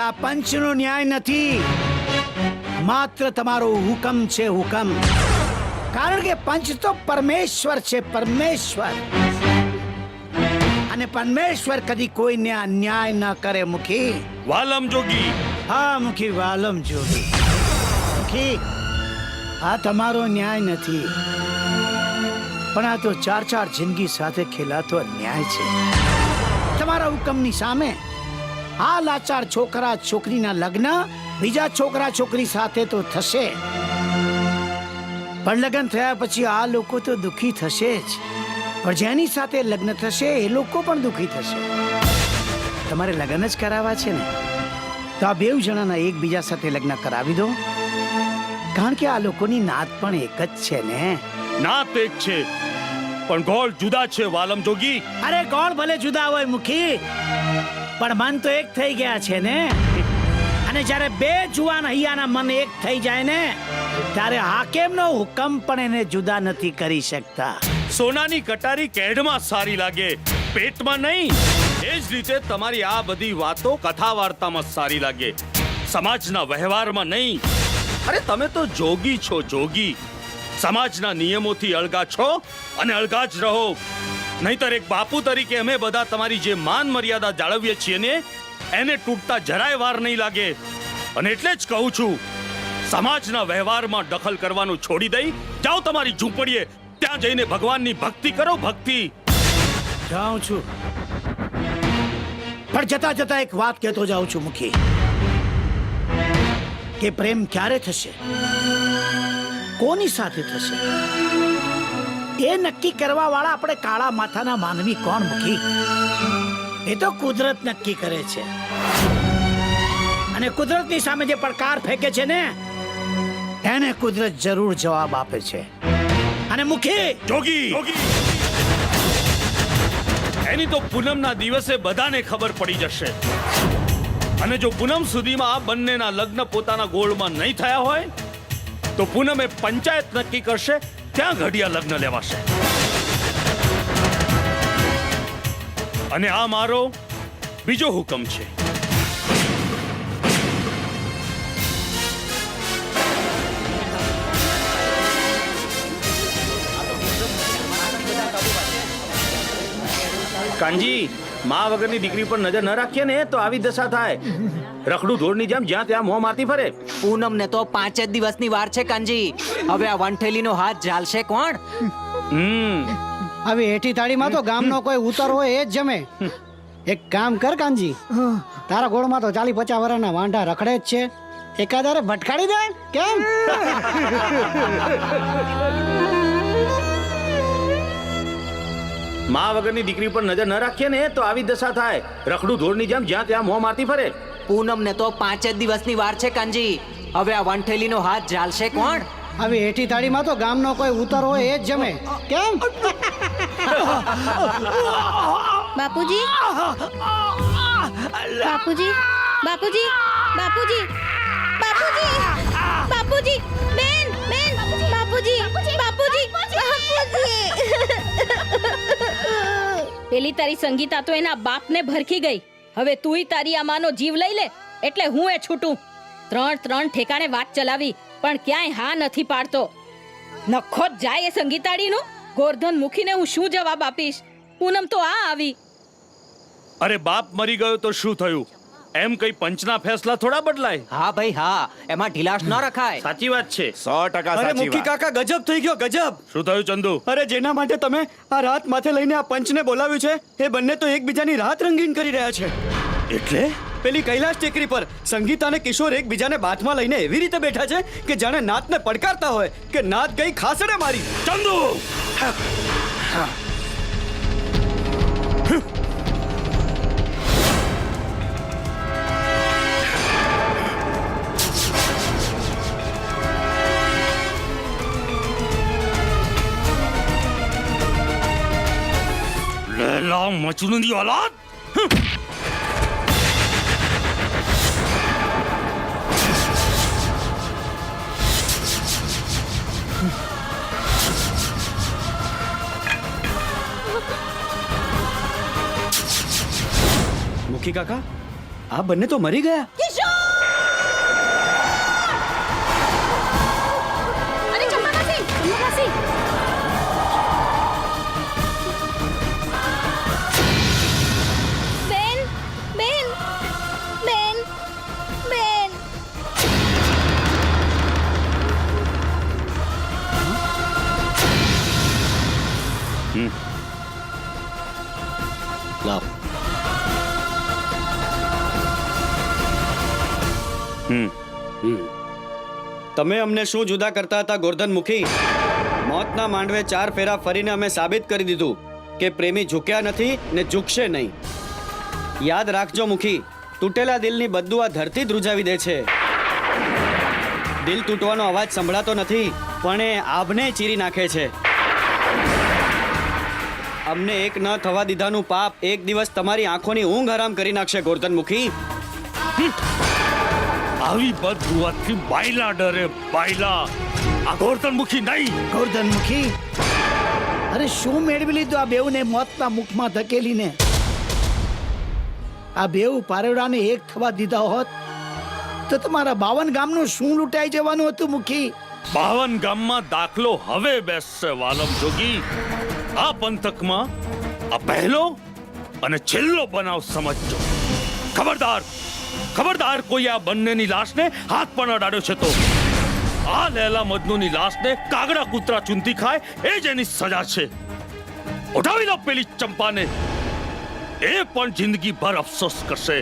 આ પંચનો ન્યાય નથી, માત્ર તમારો હુકમ છે, હુકમ. કારણ કે પંચ તો પરમેશ્વર છે, પરમેશ્વર. અને પરમેશ્વર કદી કોઈને અન્યાય ન કરે. મુખી વાલમ જોગી. હા મુખી, વાલમ જોગી. મુખી, આ તમારો ન્યાય નથી, પણ આ તો 4 જિંદગી સાથે ખેલાતો ન્યાય છે. તમારા હુકમની સામે આ લાચાર છોકરા છોકરીના લગ્ન બીજા છોકરા છોકરી સાથે તો થશે, પણ લગ્ન થયા પછી આ લોકો તો દુખી થશે જ. પણ જેની સાથે લગ્ન થશે એ લોકો પણ દુખી થશે. તમારે લગ્ન જ કરાવવા છે ને, તો આ બેઉ જણાના એકબીજા સાથે લગ્ન કરાવી દો. કારણ કે આ લોકોની નાત પણ એક જ છે ને. નાત એક છે, પણ ગોળ જુદા છે વાલમ જોગી. અરે ગોળ ભલે જુદા હોય મુખી, પણ મન તો એક થઈ ગયા છે ને. અને જ્યારે બે જુવાન હૈયાના મન એક થઈ જાય ને, ત્યારે હાકેમનો હુકમ પણ એને જુદા નથી કરી શકતા. સોનાની કટારી કેડમાં સારી લાગે, પેટમાં નહીં. એ જ રીતે તમારી આ બધી વાતો કથા વાર્તામાં સારી લાગે, સમાજના વ્યવહારમાં નહીં. અરે તમે તો જોગી છો, જોગી. સમાજના નિયમોથી અળગા છો અને અળગા જ રહો. નહીતર એક બાપુ તરીકે અમે બધા તમારી જે માન મર્યાદા જાળવીએ છીએ ને, એને તૂટતા જરાય વાર નહીં લાગે. અને એટલે જ કહું છું, સમાજના વ્યવહારમાં દખલ કરવાનું છોડી દઈ જાઓ તમારી ઝૂંપડીએ. ત્યાં જઈને ભગવાનની ભક્તિ કરો, ભક્તિ. જાઉં છું, પણ જતા જતા એક વાત કહેતો જાઉં છું મુખી, કે પ્રેમ ક્યારે થશે, કોની સાથે થશે, એ નક્કી કરવા વાળા આપણે કાળા માથાના માનવી કોણ મુખી? એ તો કુદરત નક્કી કરે છે. અને કુદરતની સામે જે પડકાર ફેંકે છે ને, એને કુદરત જરૂર જવાબ આપે છે. અને મુખી જોગી, એની તો પૂનમના દિવસે બધાને ખબર પડી જશે. અને જો પૂનમ સુધીમાં આ બંનેના લગ્ન પોતાના ગોળમાં નહીં થયા હોય, તો પૂનમે પંચાયત નક્કી કરશે, ત્યાં ઘડિયા લગ્ન લેવાશે. અને આ મારો બીજો હુકમ છે. કાનજી, માં વગરની દીકરી પર નજર ન રાખીએ ને તો આવી દશા થાય. રખડું ધોળની જેમ જ્યાં ત્યાં મોં મારતી ફરે. પૂનમ ને તો 5 જ દિવસની વાર છે કાનજી. હવે આ વંઠેલીનો હાથ ઝાલશે કોણ? હવે હેઠી થાળીમાં તો ગામનો કોઈ ઉતર હોય એ જ જમે. એક કામ કર કાનજી, તારા ગોળમાં તો 40-50 વર્ષના વાંઢા રખડે જ છે, એકાદારે ભટકાડી દે. કેમ? માં વગરની દીકરી પર નજર ન રાખીએ ને તો આવી દશા થાય. રખડું ધોળની જેમ જ્યાં ત્યાં મોં મારતી ફરે. પૂનમ ને તો 5 જ દિવસની વાર છે કાનજી. હવે આ વંઠેલીનો હાથ ઝાલશે કોણ? હવે હેઠી થાળીમાં તો ગામનો કોઈ ઉતર હોય એ જ જમે. કેમ? બાપુજી, બાપુજી, બાપુજી, બાપુજી, બાપુજી, બાપુજી, બેન, બેન, બાપુજી, બાપુજી, બાપુજી. પેલી તારી સંગીતા તો એના બાપને ભરખી ગઈ. હવે તુંય તારી આમાનો જીવ લઈ લે એટલે હું એ છૂટું. 3 ઠેકાણે વાત ચલાવી પણ ક્યાંય હા નથી પાડતો. નખો જ જાય એ સંગીતાડીનું. ગોરધન મૂકીને હું શું જવાબ આપીશ? પૂનમ તો આ આવી. અરે બાપ મરી ગયો તો શું થયું? એમ કઈ પંચના ફેસલા થોડા બદલાય. હા ભાઈ હા, એમાં ઢીલાશ ન રખાય. સાચી વાત છે, 100% અરે સાચી મુખી વાત. કાકા ગજબ થઈ ગયો, ગજબ. શું થયું ચંદુ? અરે જેના માટે તમે આ રાત માથે લઈને આ પંચને બોલાવ્યું છે, એ બંને તો એકબીજાની રાત રંગીન કરી રહ્યા છે. એટલે પેલી કૈલાશ ટેકરી પર સંગીતા અને કિશોર એકબીજાને બાથમાં લઈને એવી રીતે બેઠા છે કે જાણે નાતને પડકારતા હોય કે નાત ગઈ ખાસડે મારી. ચંદુ, લેલા મજનૂની औलाद. મુખી કાકા, આ બંને તો મરી ગયા. તમે અમને શું જુદા કરતા હતા ગોરધન મુખી? મોતના માંડવે 4 ફેરા ફરીને અમે સાબિત કરી દીધું કે પ્રેમી ઝૂક્યા નથી ને ઝૂકશે નહીં. યાદ રાખજો મુખી, તૂટેલા દિલની બદદુઆ આ ધરતી ધ્રુજાવી દે છે. દિલ તૂટવાનો અવાજ સંભળાતો નથી, પણ એ આભને ચીરી નાખે છે. અમને એક ન થવા દીધાનું પાપ એક દિવસ તમારી આંખોની ઊંઘ હરામ કરી નાખશે ગોરધન મુખી. આવી બદદુઆથી બાયલા ડરે, બાયલા. આ ગોરધનમુખી નહીં. ગોરધનમુખી, અરે શું મેળવી લીધું આ બેઉને મોતના મુખમાં ધકેલીને? આ બેઉ પારેવડાને એક થવા દીધા હોત તો તમારા 52 ગામનું શું લૂંટાઈ જવાનું હતું મુખી? 52 ગામમાં દાખલો હવે બેસશે વાલમ જોગી. આ પંથકમાં આ પહેલો અને છેલ્લો બનાવ સમજજો. ખબરદાર, ખબરદાર કોઈ આ બંનેની લાશને હાથ પણ અડાડ્યો છે તો આ લેલા મજનૂની લાશને કાગડા કૂતરા ચૂંટી ખાય એ જ એની સજા છે. ઉઠાવી લો પેલી ચંપાને. એ પણ જિંદગીભર અફસોસ કરશે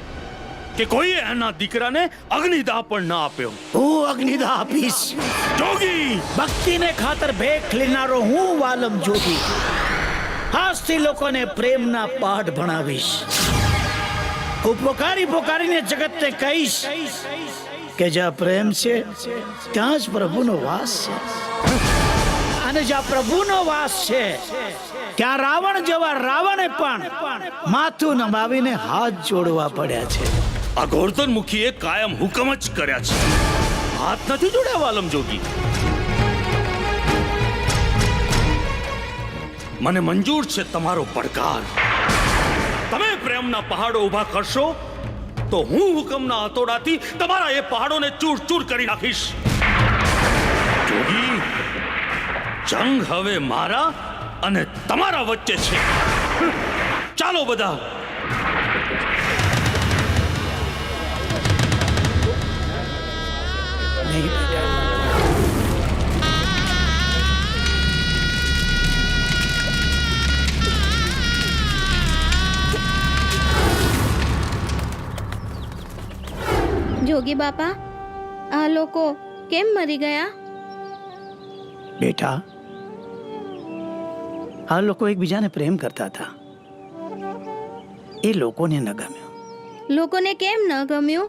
કે કોઈએ એના દીકરાને અગ્નિદાહ પણ ના આપ્યો. હું અગ્નિદાહ આપીશ જોગી. ભક્તિને ખાતર ભેખ લેનારો હું વાલમ જોગી. આજથી લોકોને પ્રેમના પાઠ ભણાવીશ. હું પોકારી પોકારીને જગતને કહીશ કે જ્યાં પ્રેમ છે ત્યાં જ પ્રભુનો વાસ છે, અને જ્યાં પ્રભુનો વાસ છે ત્યાં રાવણ જેવા રાવણે પણ માથું નમાવીને હાથ જોડવા પડ્યા છે. આ ગોરધનમુખીએ કાયમ હુકમ જ કર્યા છે, હાથ નથી જોડ્યા વાલમ જોગી. મને મંજૂર છે તમારો પડકાર. તમે પ્રેમના પહાડો ઊભા કરશો તો હું હુકમના હથોડાથી તમારા એ પહાડોને ચૂર ચૂર કરી નાખીશ. જોગી, જંગ હવે મારા અને તમારા વચ્ચે છે. ચાલો બધા. નહીં બેટા. જોગી બાપા, આ લોકો કેમ મરી ગયા? બેટા, આ લોકો એકબીજાને પ્રેમ કરતા હતા. એ લોકોને ન ગમ્યું. લોકોને કેમ ન ગમ્યું?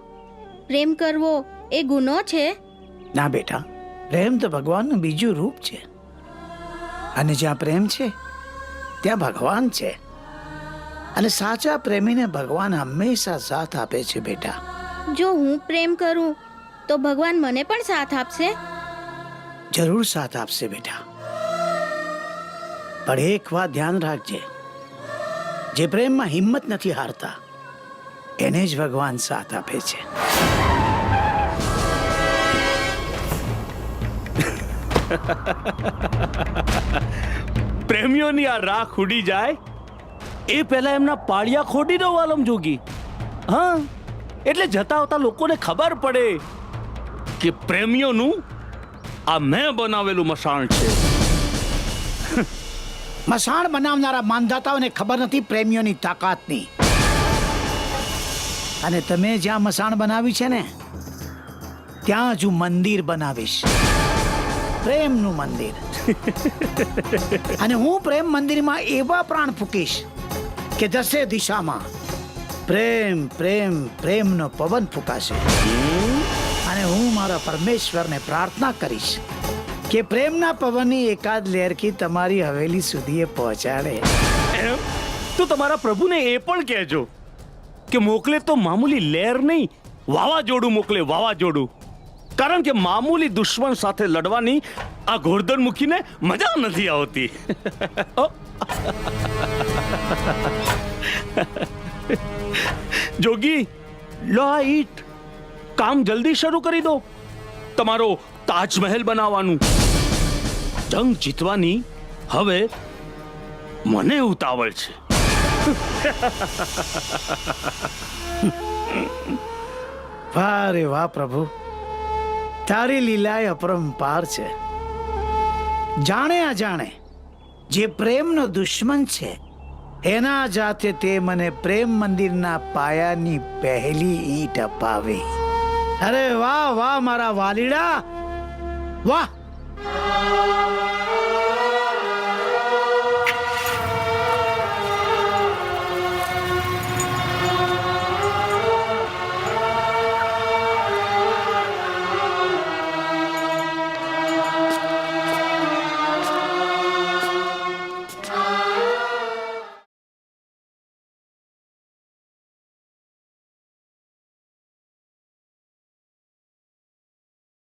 પ્રેમ કરવો એ ગુનો છે? ના બેટા, પ્રેમ તો ભગવાનનું બીજું રૂપ છે, અને જ્યાં પ્રેમ છે ત્યાં ભગવાન છે, અને સાચા પ્રેમીને ભગવાન હંમેશા સાથ આપે છે બેટા. જો હું પ્રેમ કરું તો ભગવાન મને પણ સાથ આપશે? જરૂર સાથ આપશે બેટા, પણ એક વાત ધ્યાન રાખજે, જે પ્રેમમાં હિંમત નથી હારતા એને જ ભગવાન સાથ આપે છે. પ્રેમીઓની આ રાખ ઉડી જાય એ પહેલા એમના પાળિયા ખોડી દો વાલમ જોગી. હા, એટલે જતા આવતા લોકોને ખબર પડે કે પ્રેમીઓનું આ મેં બનાવેલું મસાણ છે. મસાણ બનાવનારા માનધાતાઓને ખબર નથી પ્રેમીઓની તાકાતની. અને તમે જ્યાં મસાણ બનાવી છે ને ત્યાં જ હું મંદિર બનાવીશ, પ્રેમનું મંદિર. અને હું પ્રેમ મંદિરમાં એવા પ્રાણ ફૂંકીશ કે 10 દિશામાં પ્રેમ પ્રેમ પ્રેમનો પવન ફૂંકાશે. અને હું મારા પરમેશ્વરને પ્રાર્થના કરીશ કે પ્રેમના પવનની એકાદ લહેરકી તમારી હવેલી સુધી એ પહોંચાડે. એમ તો તમારા પ્રભુને એ પણ કહેજો કે મોકલે તો મામૂલી લહેર નહીં, વાવાઝોડું મોકલે, વાવાઝોડું. કારણ કે મામૂલી દુશ્મન સાથે લડવાની આ ગોરધનમુખીને મજા નથી આવતી. જોગી, લો આ ઈટ, કામ જલ્દી શરૂ કરી દો. તમારો તાજમહેલ બનાવવાનું. જંગ જીતવાની હવે મને ઉતાવળ છે. વાહ રે વાહ પ્રભુ, તારી લીલાએ અપરંપાર છે. જાણે અજાણે જે પ્રેમનો દુશ્મન છે એના જાતે તે મને પ્રેમ મંદિરના પાયાની પહેલી ઈંટ અપાવી. અરે વાહ વાહ મારા વાલીડા વાહ